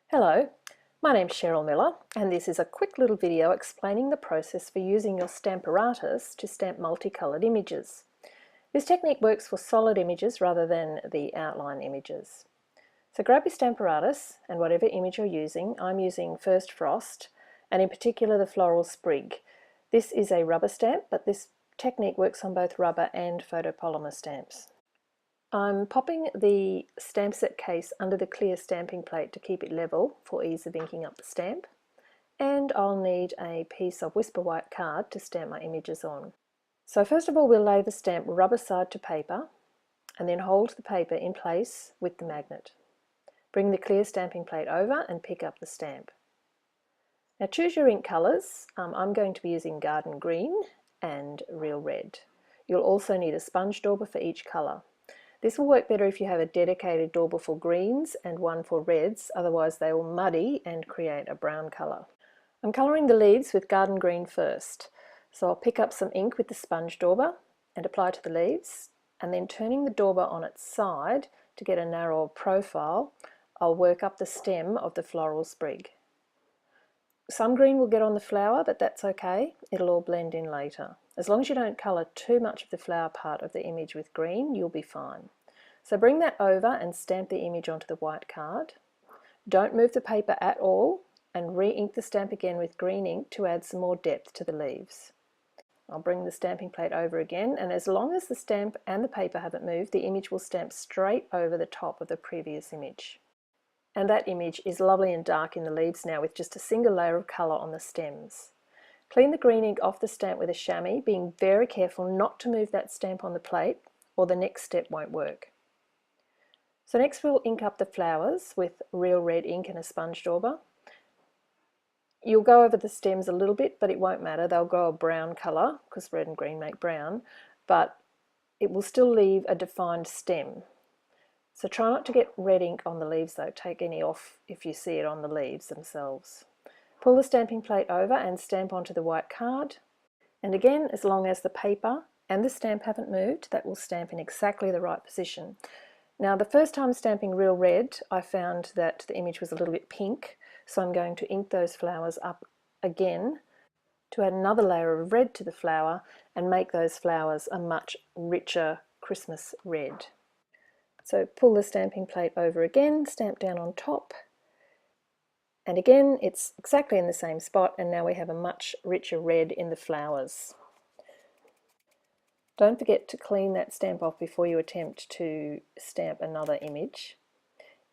Hello, my name's Cheryl Miller and this is a quick little video explaining the process for using your Stamparatus to stamp multicoloured images. This technique works for solid images rather than the outline images. So grab your Stamparatus and whatever image you're using. I'm using First Frost and in particular the Floral Sprig. This is a rubber stamp, but this technique works on both rubber and photopolymer stamps. I'm popping the stamp set case under the clear stamping plate to keep it level for ease of inking up the stamp, and I'll need a piece of Whisper White card to stamp my images on. So first of all we'll lay the stamp rubber side to paper and then hold the paper in place with the magnet. Bring the clear stamping plate over and pick up the stamp. Now choose your ink colours. I'm going to be using Garden Green and Real Red. You'll also need a sponge dauber for each colour. This will work better if you have a dedicated dauber for greens and one for reds, otherwise they will muddy and create a brown colour. I'm colouring the leaves with Garden Green first, so I'll pick up some ink with the sponge dauber and apply to the leaves, and then turning the dauber on its side to get a narrower profile, I'll work up the stem of the floral sprig. Some green will get on the flower, but that's okay, it'll all blend in later. As long as you don't colour too much of the flower part of the image with green, you'll be fine. So bring that over and stamp the image onto the white card. Don't move the paper at all and re-ink the stamp again with green ink to add some more depth to the leaves. I'll bring the stamping plate over again, and as long as the stamp and the paper haven't moved, the image will stamp straight over the top of the previous image. And that image is lovely and dark in the leaves now with just a single layer of colour on the stems. Clean the green ink off the stamp with a chamois, being very careful not to move that stamp on the plate or the next step won't work. So next we'll ink up the flowers with Real Red ink and a sponge dauber. You'll go over the stems a little bit, but it won't matter. They'll go a brown colour because red and green make brown, but it will still leave a defined stem. So try not to get red ink on the leaves though. Take any off if you see it on the leaves themselves. Pull the stamping plate over and stamp onto the white card. And again, as long as the paper and the stamp haven't moved, that will stamp in exactly the right position. Now, the first time stamping Real Red, I found that the image was a little bit pink, so I'm going to ink those flowers up again to add another layer of red to the flower and make those flowers a much richer Christmas red. So pull the stamping plate over again, stamp down on top, and again it's exactly in the same spot, and now we have a much richer red in the flowers. Don't forget to clean that stamp off before you attempt to stamp another image.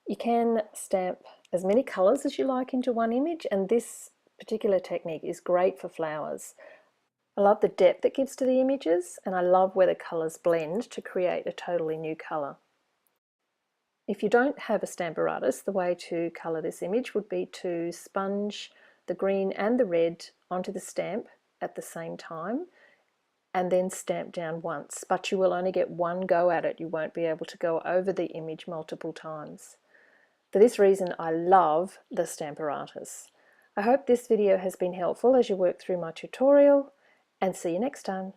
You can stamp as many colours as you like into one image, and this particular technique is great for flowers. I love the depth it gives to the images, and I love where the colours blend to create a totally new colour. If you don't have a Stamparatus, the way to colour this image would be to sponge the green and the red onto the stamp at the same time and then stamp down once, but you will only get one go at it. You won't be able to go over the image multiple times. For this reason, I love the Stamparatus. I hope this video has been helpful as you work through my tutorial, and see you next time.